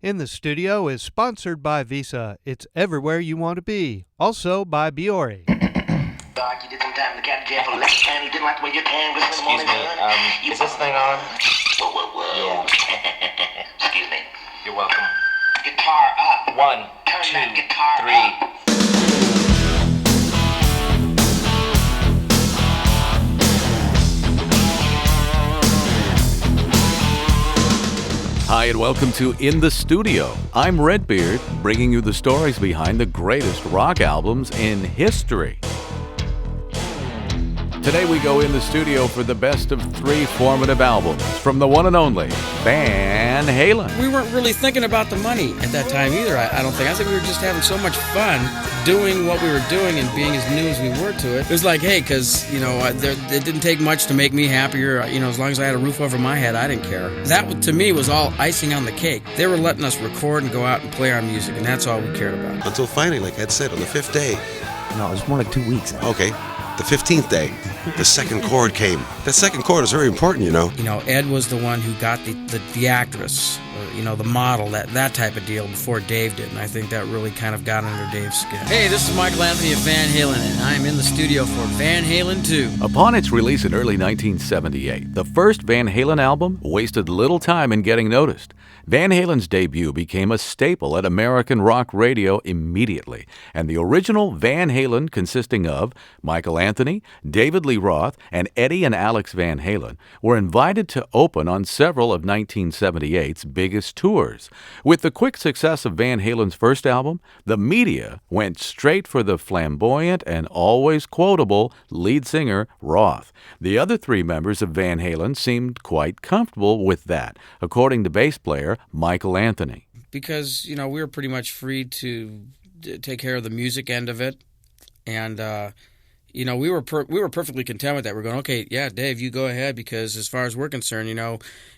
In the Studio is sponsored by Visa. It's everywhere you want to be. Also by Biore. Doc, you did some time in the cat jail for less time. You didn't like the way your tan was in the morning. Excuse me, is this thing on? Whoa. Yeah. Excuse me. You're welcome. Guitar up. 1, Turn 2, that guitar 3. up. Hi, and welcome to In the Studio. I'm Redbeard, bringing you the stories behind the greatest rock albums in history. Today we go in the studio for the best of 3 formative albums from the one and only Van Halen. We weren't really thinking about the money at that time either, I don't think. I think we were just having so much fun doing what we were doing and being as new as we were to it. It was like, hey, because, it didn't take much to make me happier. As long as I had a roof over my head, I didn't care. That, to me, was all icing on the cake. They were letting us record and go out and play our music, and that's all we cared about. Until finally, like Ed said, on the 5th day. No, it was more like 2 weeks. Okay. The 15th day, the second chord came. That second chord is very important, Ed was the one who got the actress, the model, that type of deal before Dave did, and I think that really kind of got under Dave's skin. Hey, this is Michael Anthony of Van Halen, and I'm in the studio for Van Halen 2. Upon its release in early 1978, the first Van Halen album wasted little time in getting noticed. Van Halen's debut became a staple at American rock radio immediately, and the original Van Halen, consisting of Michael Anthony, David Lee Roth, and Eddie and Alex Van Halen, were invited to open on several of 1978's biggest tours. With the quick success of Van Halen's first album, the media went straight for the flamboyant and always quotable lead singer Roth. The other 3 members of Van Halen seemed quite comfortable with that, according to bass player Michael Anthony. Because, we were pretty much free to take care of the music end of it. And, we were perfectly content with that. We're going, okay, yeah, Dave, you go ahead, because as far as we're concerned,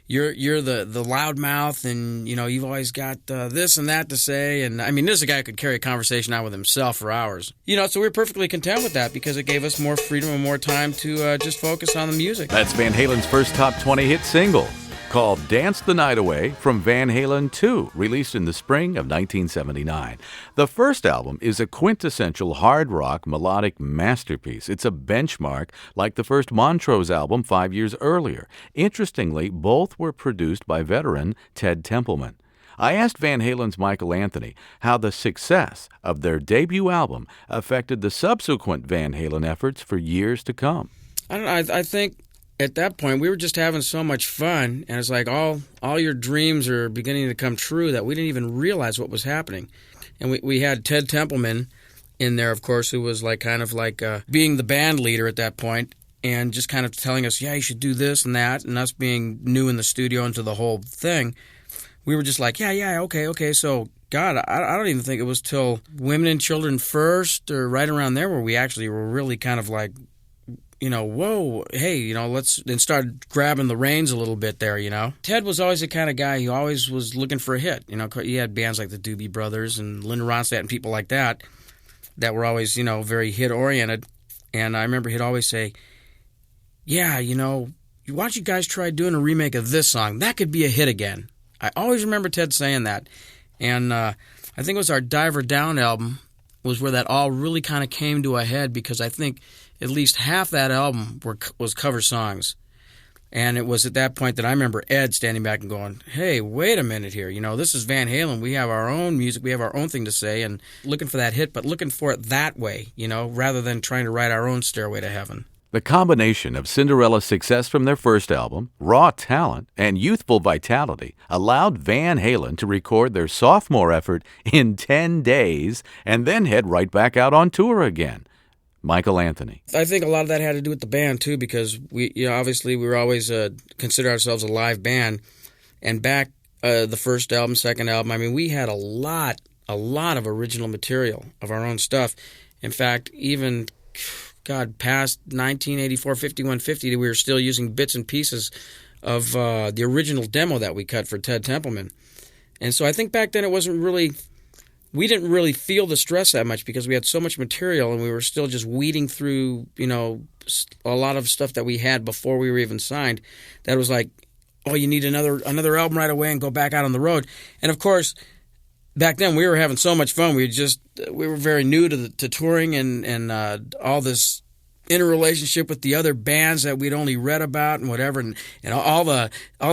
you're the loud mouth, and, you've always got this and that to say. And, this is a guy who could carry a conversation on with himself for hours. So we were perfectly content with that because it gave us more freedom and more time to just focus on the music. That's Van Halen's first top 20 hit single, called Dance the Night Away from Van Halen 2, released in the spring of 1979. The first album is a quintessential hard rock melodic masterpiece. It's a benchmark like the first Montrose album 5 years earlier. Interestingly, both were produced by veteran Ted Templeman. I asked Van Halen's Michael Anthony how the success of their debut album affected the subsequent Van Halen efforts for years to come. I don't know, I think at that point, we were just having so much fun, and it's like all your dreams are beginning to come true that we didn't even realize what was happening. And we had Ted Templeman in there, of course, who was kind of being the band leader at that point, and just kind of telling us, yeah, you should do this and that, and us being new in the studio into the whole thing. We were just like, yeah, okay. So, God, I don't even think it was till Women and Children First, or right around there, where we actually were really kind of like, whoa, hey, let's, and start grabbing the reins a little bit there, Ted was always the kind of guy who always was looking for a hit. He had bands like the Doobie Brothers and Linda Ronstadt and people like that were always, very hit-oriented. And I remember he'd always say, yeah, why don't you guys try doing a remake of this song? That could be a hit again. I always remember Ted saying that. And I think it was our Diver Down album was where that all really kind of came to a head, because I think at least half that album was cover songs. And it was at that point that I remember Ed standing back and going, hey, wait a minute here. This is Van Halen. We have our own music. We have our own thing to say, and looking for that hit, but looking for it that way, rather than trying to write our own Stairway to Heaven. The combination of Cinderella's success from their first album, raw talent, and youthful vitality allowed Van Halen to record their sophomore effort in 10 days and then head right back out on tour again. Michael Anthony. I think a lot of that had to do with the band, too, because we, obviously we were always consider ourselves a live band. And back the first album, second album, we had a lot of original material of our own stuff. In fact, even, past 1984, 5150, we were still using bits and pieces of the original demo that we cut for Ted Templeman. And so I think back then it wasn't really... We didn't really feel the stress that much because we had so much material, and we were still just weeding through, a lot of stuff that we had before we were even signed. That was like, oh, you need another album right away and go back out on the road. And of course, back then we were having so much fun. We were very new to touring and all this interrelationship with the other bands that we'd only read about and whatever, and all the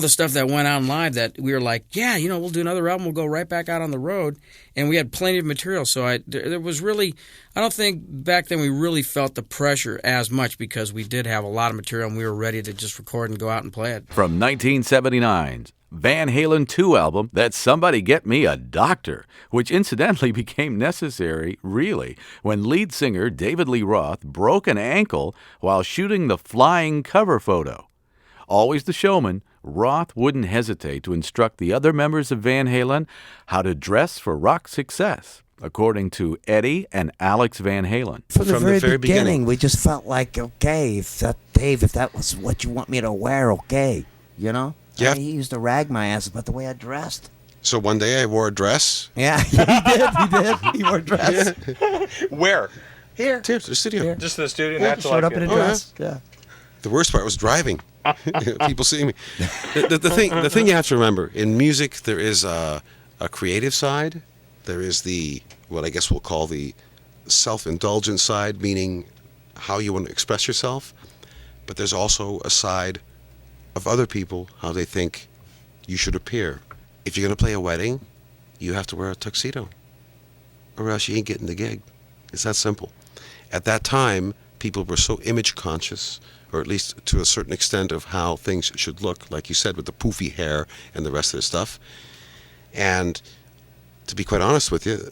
stuff that went on live, that we were like, yeah, we'll do another album, we'll go right back out on the road, and we had plenty of material. So there was really, I don't think back then we really felt the pressure as much, because we did have a lot of material and we were ready to just record and go out and play it. From 1979's Van Halen 2 album, That's Somebody Get Me a Doctor, which incidentally became necessary, really, when lead singer David Lee Roth broke an ankle while shooting the flying cover photo. Always the showman, Roth wouldn't hesitate to instruct the other members of Van Halen how to dress for rock success, according to Eddie and Alex Van Halen. From the very beginning, we just felt like, okay, if that was what you want me to wear, okay, Yeah. He used to rag my ass about the way I dressed. So one day I wore a dress. Yeah, he did. He wore a dress. Where? Here. To the studio. Here. Just to the studio. Yeah, That's showed up in a dress. Yeah. The worst part was driving. People seeing me. The thing you have to remember, in music there is a creative side. There is what I guess we'll call the self-indulgent side, meaning how you want to express yourself. But there's also a side of other people, how they think you should appear. If you're going to play a wedding, you have to wear a tuxedo, or else you ain't getting the gig. It's that simple. At that time, people were so image conscious, or at least to a certain extent, of how things should look, like you said, with the poofy hair and the rest of the stuff. And to be quite honest with you,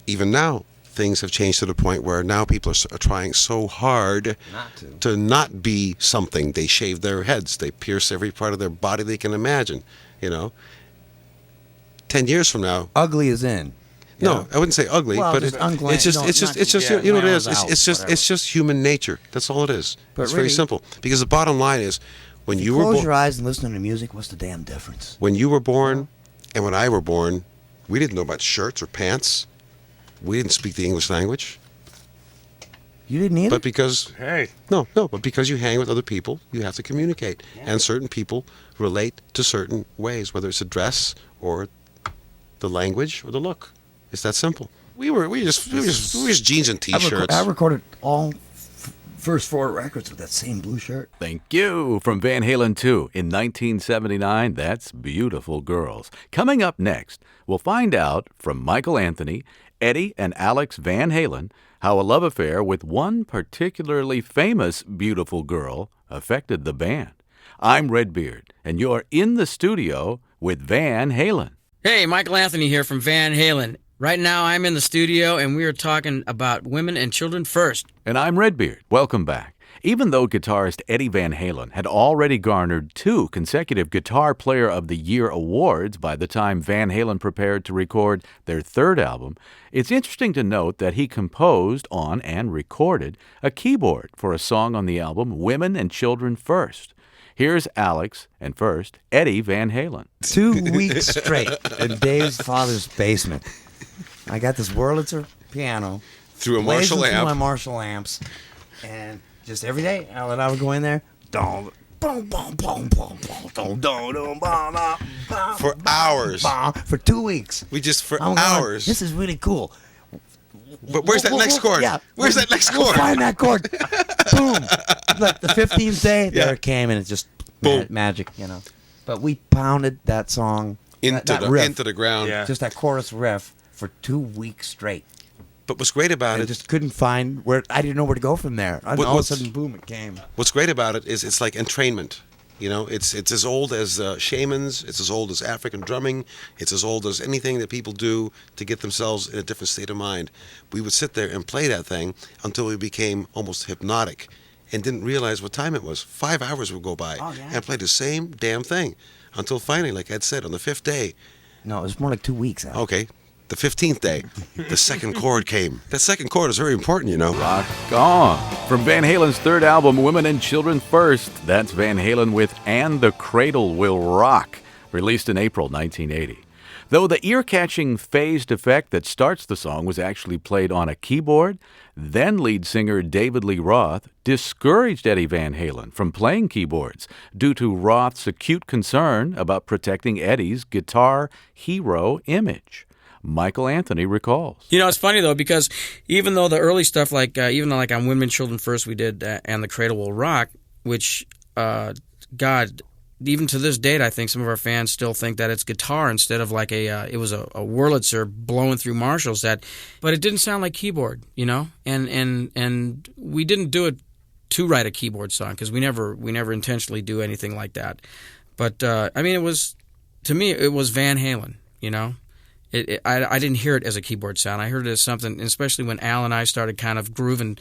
even now, things have changed to the point where now people are trying so hard to not be something. They shave their heads. They pierce every part of their body they can imagine. 10 years from now, Ugly is in. No, I wouldn't say ugly, Well, but just it's just yeah, you know what it is. glamorous It's out, it's just human nature. That's all it is. But it's very really- simple. Because the bottom line is, when you were Close born, your eyes and listen to music. What's the damn difference? when you were born, and when I were born, we didn't know about shirts or pants. We didn't speak the English language. You didn't either? But because but because you hang with other people, you have to communicate, and certain people relate to certain ways, whether it's a dress or the language or the look. It's that simple. We were just jeans and t-shirts. I recorded all first 4 records with that same blue shirt. Thank you. From Van Halen 2 in 1979, that's Beautiful Girls. Coming up next, we'll find out from Michael Anthony, Eddie and Alex Van Halen, how a love affair with one particularly famous beautiful girl affected the band. I'm Redbeard, and you're in the studio with Van Halen. Hey, Michael Anthony here from Van Halen. Right now I'm in the studio and we are talking about women and children first. And I'm Redbeard. Welcome back. Even though guitarist Eddie Van Halen had already garnered 2 consecutive Guitar Player of the Year awards by the time Van Halen prepared to record their 3rd album, it's interesting to note that he composed on and recorded a keyboard for a song on the album, Women and Children First. Here's Alex, and first, Eddie Van Halen. 2 weeks straight in Dave's father's basement. I got this Wurlitzer piano. Through a Marshall blazing through amp. my Marshall amps. And just every day, Alan and I would go in there. For hours. For 2 weeks. We just, for I'm going, hours. this is really cool. But where's that next chord? Yeah. Where's that next chord? Find that chord. Boom. Like the 15th day, there it came, and it just Boom. magic, But we pounded that song that riff, into the ground. Yeah. just that chorus riff for 2 weeks straight. But what's great about I it, just couldn't find where. I didn't know where to go from there. And all of a sudden, boom! It came. what's great about it is it's like entrainment. It's as old as shamans. It's as old as African drumming. It's as old as anything that people do to get themselves in a different state of mind. We would sit there and play that thing until we became almost hypnotic, and didn't realize what time it was. 5 hours would go by, and play the same damn thing until finally, like Ed said, on the 5th day. No, it was more like 2 weeks. Al. Okay. The 15th day, the second chord came. That second chord is very important, Rock on. From Van Halen's 3rd album, Women and Children First, that's Van Halen with And the Cradle Will Rock, released in April 1980. Though the ear-catching phased effect that starts the song was actually played on a keyboard, then lead singer David Lee Roth discouraged Eddie Van Halen from playing keyboards due to Roth's acute concern about protecting Eddie's guitar hero image. Michael Anthony recalls. You know, it's funny, though, because even though the early stuff, even like on Women, Children First, we did, and The Cradle Will Rock, which, God, even to this date, I think some of our fans still think that it's guitar instead of like it was a Wurlitzer blowing through Marshalls. But it didn't sound like keyboard, you know? And we didn't do it to write a keyboard song because we never intentionally do anything like that. But, I mean, to me, it was Van Halen, you know? I didn't hear it as a keyboard sound. I heard it as something, especially when Al and I started kind of grooving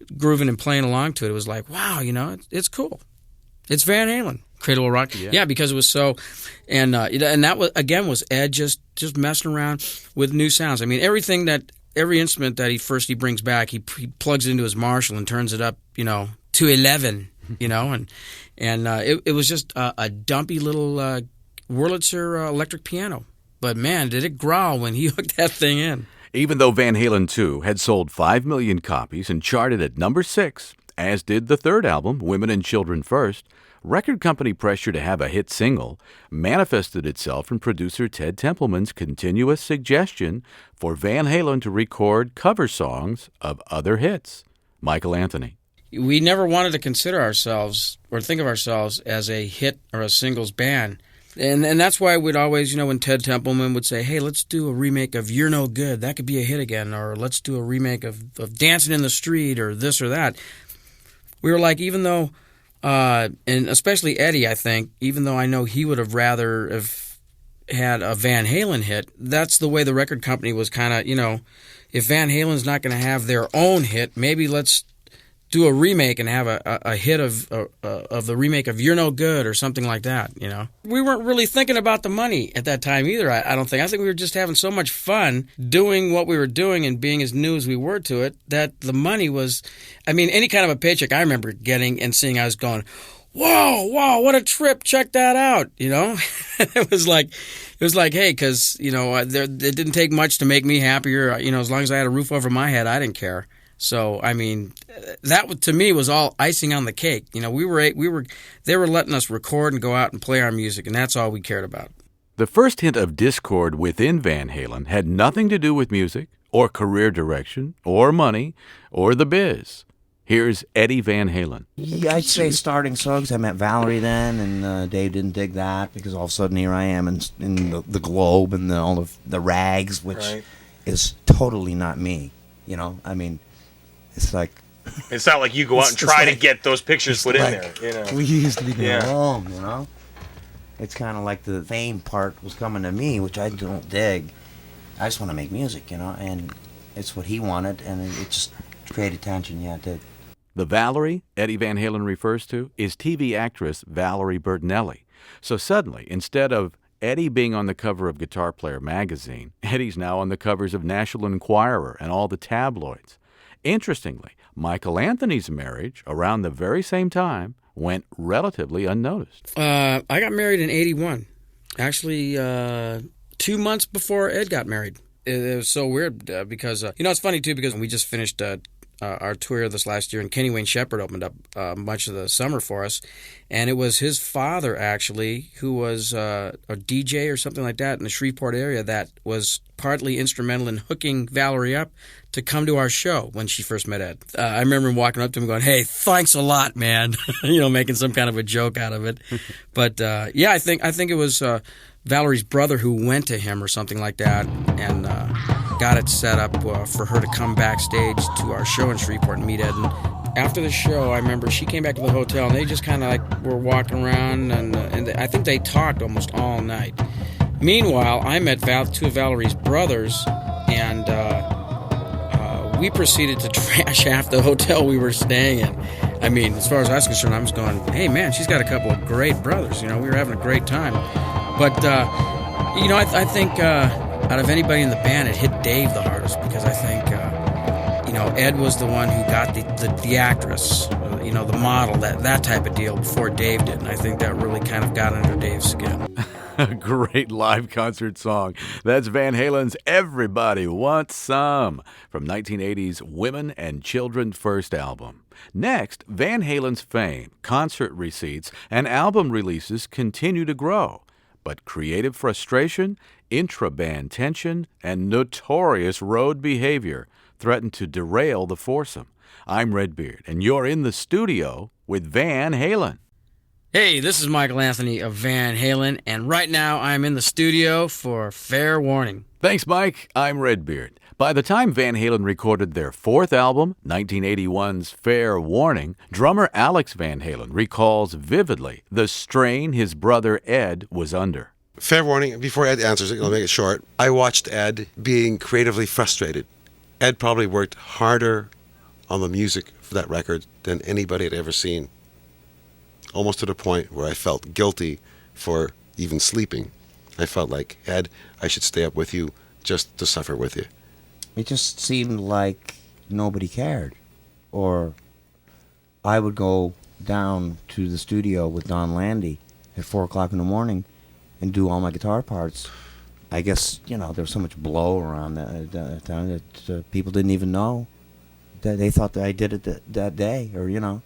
and playing along to it. It was like, wow, you know, it's cool. It's Van Halen. Cradle Will Rock. Yeah, because it was so, and that was Ed just messing around with new sounds. I mean, every instrument that he brings back, he plugs it into his Marshall and turns it up, you know, to 11, you know, and it was just a dumpy little Wurlitzer electric piano. But man, did it growl when he hooked that thing in. Even though Van Halen 2 had sold 5 million copies and charted at number 6, as did the third album, Women and Children First, record company pressure to have a hit single manifested itself in producer Ted Templeman's continuous suggestion for Van Halen to record cover songs of other hits. Michael Anthony. We never wanted to consider ourselves or think of ourselves as a hit or a singles band. And that's why we'd always, you know, when Ted Templeman would say, hey, let's do a remake of You're No Good, that could be a hit again, or let's do a remake of Dancing in the Street or this or that. We were like, even though, and especially Eddie, I think, even though I know he would have rather have had a Van Halen hit, that's the way the record company was kind of, you know, if Van Halen's not going to have their own hit, maybe let's do a remake and have a hit of the remake of You're No Good or something like that, you know. We weren't really thinking about the money at that time either, I don't think. I think we were just having so much fun doing what we were doing and being as new as we were to it that the money was, I mean, any kind of a paycheck I remember getting and seeing, I was going, whoa, what a trip, check that out, you know. It was like, hey, because, you know, it didn't take much to make me happier, you know, as long as I had a roof over my head, I didn't care. So, I mean, that to me was all icing on the cake. You know, they were letting us record and go out and play our music, and that's all we cared about. The first hint of discord within Van Halen had nothing to do with music, or career direction, or money, or the biz. Here's Eddie Van Halen. Yeah, I'd say starting songs. I met Valerie then, and Dave didn't dig that because all of a sudden here I am in the Globe and all of the rags, which is totally not me. You know, I mean, it's like... It's not like you go out and try to get those pictures put in there. You know? We used to be home, you know? It's kind of like the fame part was coming to me, which I don't dig. I just want to make music, you know, and it's what he wanted, and it just created tension, yeah, it did. The Valerie Eddie Van Halen refers to is TV actress Valerie Bertinelli. So suddenly, instead of Eddie being on the cover of Guitar Player magazine, Eddie's now on the covers of National Enquirer and all the tabloids. Interestingly, Michael Anthony's marriage, around the very same time, went relatively unnoticed. I got married in 1981. Actually, 2 months before Ed got married. It was so weird because, you know, it's funny, too, because we just finished our tour this last year, and Kenny Wayne Shepherd opened up much of the summer for us. And it was his father, actually, who was a DJ or something like that in the Shreveport area that was partly instrumental in hooking Valerie up to come to our show when she first met Ed. I remember him walking up to him going, hey, thanks a lot, man, you know, making some kind of a joke out of it. But, yeah, I think it was Valerie's brother who went to him or something like that and got it set up for her to come backstage to our show in Shreveport and meet Ed. And after the show, I remember she came back to the hotel, and they just kind of like were walking around, and I think they talked almost all night. Meanwhile, I met two of Valerie's brothers, and we proceeded to trash half the hotel we were staying in. I mean, as far as I was concerned, I was going, hey, man, she's got a couple of great brothers. You know, we were having a great time. But, you know, I think out of anybody in the band, it hit Dave the hardest because I think, you know, Ed was the one who got the actress, you know, the model, that type of deal before Dave did. And I think that really kind of got under Dave's skin. A great live concert song. That's Van Halen's Everybody Wants Some from 1980's Women and Children first album. Next, Van Halen's fame, concert receipts, and album releases continue to grow. But creative frustration, intra-band tension, and notorious road behavior threaten to derail the foursome. I'm Redbeard, and you're in the studio with Van Halen. Hey, this is Michael Anthony of Van Halen, and right now I'm in the studio for Fair Warning. Thanks, Mike. I'm Redbeard. By the time Van Halen recorded their fourth album, 1981's Fair Warning, drummer Alex Van Halen recalls vividly the strain his brother Ed was under. Fair warning, before Ed answers it, I'll make it short. I watched Ed being creatively frustrated. Ed probably worked harder on the music for that record than anybody had ever seen. Almost to the point where I felt guilty for even sleeping. I felt like, Ed, I should stay up with you just to suffer with you. It just seemed like nobody cared. Or I would go down to the studio with Don Landy at 4 o'clock in the morning and do all my guitar parts. I guess, there was so much blow around that time that people didn't even know. That they thought that I did it that day, or,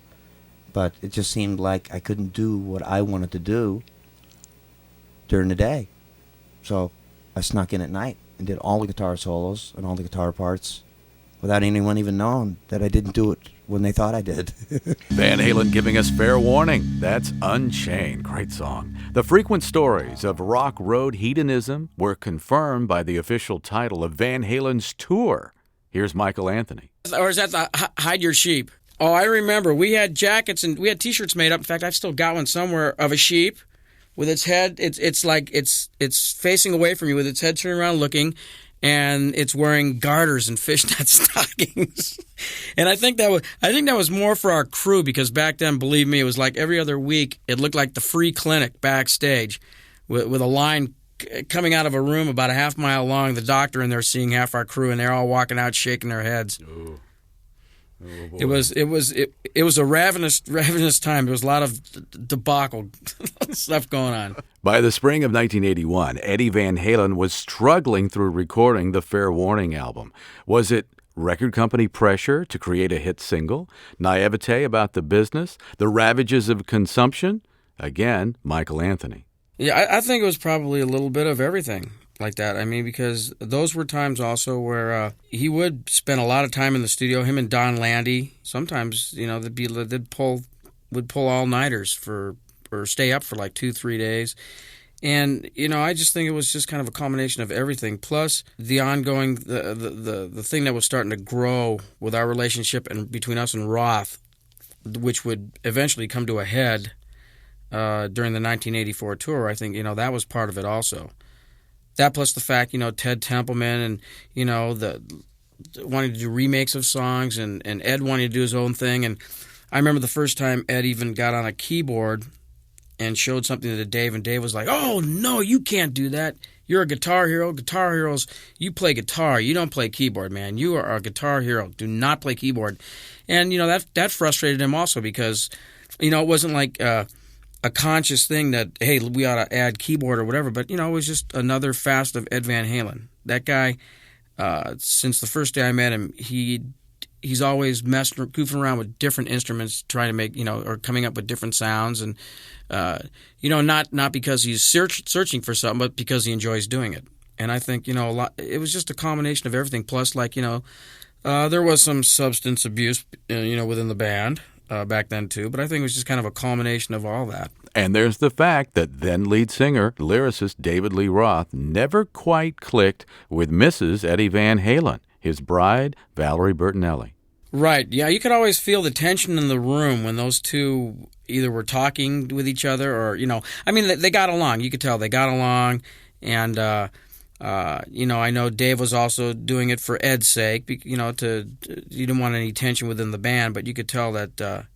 But it just seemed like I couldn't do what I wanted to do during the day. So I snuck in at night and did all the guitar solos and all the guitar parts without anyone even knowing that I didn't do it when they thought I did. Van Halen giving us Fair Warning. That's Unchained. Great song. The frequent stories of rock road hedonism were confirmed by the official title of Van Halen's tour. Here's Michael Anthony. Or is that the Hide Your Sheep? Oh, I remember. We had jackets and we had T-shirts made up. In fact, I've still got one somewhere of a sheep with its head. It's like it's facing away from you with its head turned around looking, and it's wearing garters and fishnet stockings. And I think that was more for our crew because back then, believe me, it was like every other week. It looked like the free clinic backstage with a line coming out of a room about a half mile long. The doctor in there seeing half our crew, and they're all walking out shaking their heads. Ooh. Oh, it was a ravenous time. There was a lot of debacle stuff going on. By the spring of 1981, Eddie Van Halen was struggling through recording the Fair Warning album. Was it record company pressure to create a hit single? Naivete about the business? The ravages of consumption? Again, Michael Anthony. Yeah, I think it was probably a little bit of everything like that. I mean, because those were times also where he would spend a lot of time in the studio. Him and Don Landy. Sometimes, they'd pull all-nighters or stay up for like 2-3 days. And I just think it was just kind of a combination of everything. Plus the ongoing the thing that was starting to grow with our relationship and between us and Roth, which would eventually come to a head during the 1984 tour. I think that was part of it also. That plus the fact, Ted Templeman and, wanting to do remakes of songs and Ed wanting to do his own thing. And I remember the first time Ed even got on a keyboard and showed something to Dave, and Dave was like, "Oh, no, you can't do that. You're a guitar hero. Guitar heroes, you play guitar. You don't play keyboard, man. You are a guitar hero. Do not play keyboard." And, that frustrated him also because, it wasn't like a conscious thing that, hey, we ought to add keyboard or whatever, but, it was just another facet of Ed Van Halen. That guy, since the first day I met him, he's always goofing around with different instruments, trying to make, or coming up with different sounds, and, not because he's searching for something, but because he enjoys doing it. And I think, it was just a combination of everything, plus, there was some substance abuse, within the band. Back then, too. But I think it was just kind of a culmination of all that. And there's the fact that then lead singer, lyricist David Lee Roth never quite clicked with Mrs. Eddie Van Halen, his bride, Valerie Bertinelli. Right. Yeah, you could always feel the tension in the room when those two either were talking with each other or, they got along. You could tell they got along. And, I know Dave was also doing it for Ed's sake, you didn't want any tension within the band, but you could tell that, that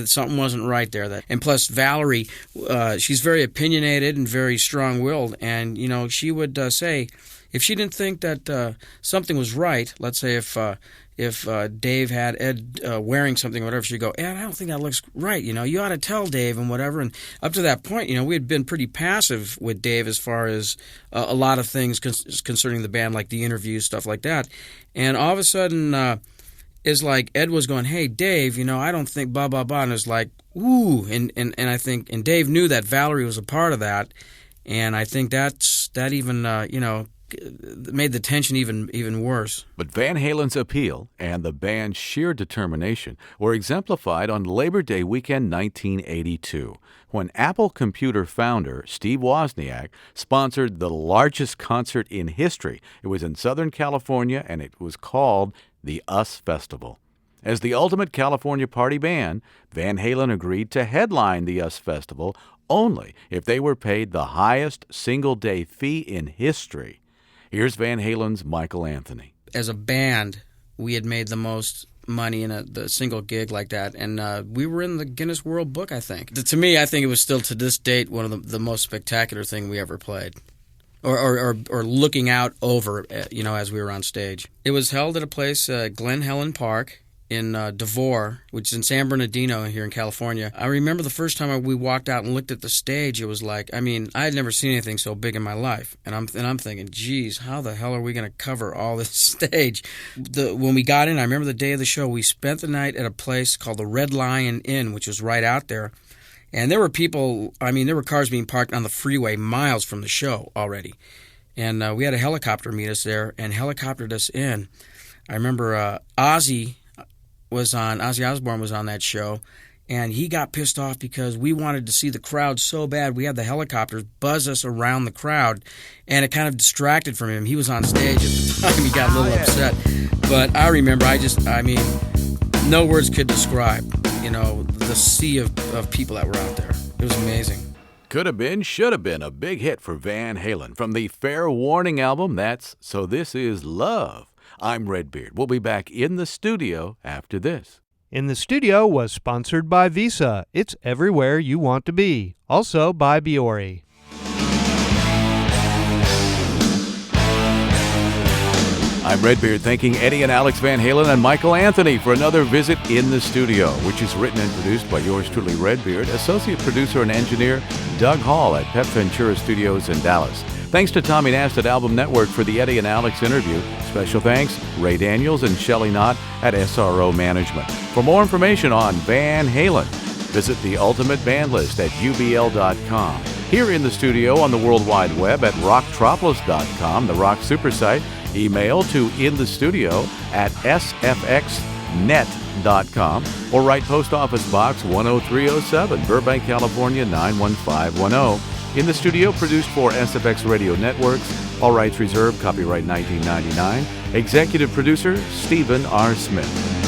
something wasn't right there. And plus Valerie, she's very opinionated and very strong-willed, and, she would say, if she didn't think that something was right, let's say if, Dave had Ed wearing something or whatever, she'd go, Ed, I don't think that looks right. You ought to tell Dave and whatever. And up to that point, we had been pretty passive with Dave as far as a lot of things concerning the band, like the interviews, stuff like that. And all of a sudden, it's like Ed was going, hey, Dave, I don't think blah, blah, blah. And it was like, ooh. And I think, and Dave knew that Valerie was a part of that. And I think that even, made the tension even worse. But Van Halen's appeal and the band's sheer determination were exemplified on Labor Day weekend 1982, when Apple Computer founder Steve Wozniak sponsored the largest concert in history. It was in Southern California, and it was called the US Festival. As the ultimate California party band, Van Halen agreed to headline the US Festival only if they were paid the highest single-day fee in history. Here's Van Halen's Michael Anthony. As a band, we had made the most money in the single gig like that, and we were in the Guinness World Book, I think. To me, I think it was still to this date one of the most spectacular thing we ever played, or looking out over, as we were on stage. It was held at a place, Glen Helen Park, in DeVore, which is in San Bernardino here in California. I remember the first time we walked out and looked at the stage, it was like, I had never seen anything so big in my life. And I'm thinking, geez, how the hell are we going to cover all this stage? When we got in, I remember the day of the show, we spent the night at a place called the Red Lion Inn, which was right out there. And there were people, there were cars being parked on the freeway miles from the show already. And we had a helicopter meet us there and helicoptered us in. I remember Ozzy Osbourne was on that show, and he got pissed off because we wanted to see the crowd so bad. We had the helicopters buzz us around the crowd, and it kind of distracted from him. He was on stage at the time. He got a little upset. But I remember, no words could describe, the sea of people that were out there. It was amazing. Could have been, should have been a big hit for Van Halen from the Fair Warning album. That's So This Is Love. I'm Redbeard. We'll be back in the studio after this. In the Studio was sponsored by Visa. It's everywhere you want to be. Also by Biore. I'm Redbeard, thanking Eddie and Alex Van Halen and Michael Anthony for another visit in the studio, which is written and produced by yours truly, Redbeard, associate producer and engineer Doug Hall at Pep Ventura Studios in Dallas. Thanks to Tommy Nast at Album Network for the Eddie and Alex interview. Special thanks, Ray Daniels and Shelley Knott at SRO Management. For more information on Van Halen, visit the Ultimate Band List at ubl.com. Here in the studio on the World Wide Web at rocktropolis.com, the rock super site. Email to inthestudio@sfxnet.com or write Post Office Box 10307, Burbank, California 91510. In the Studio, produced for SFX Radio Networks. All rights reserved. Copyright 1999. Executive producer Stephen R. Smith.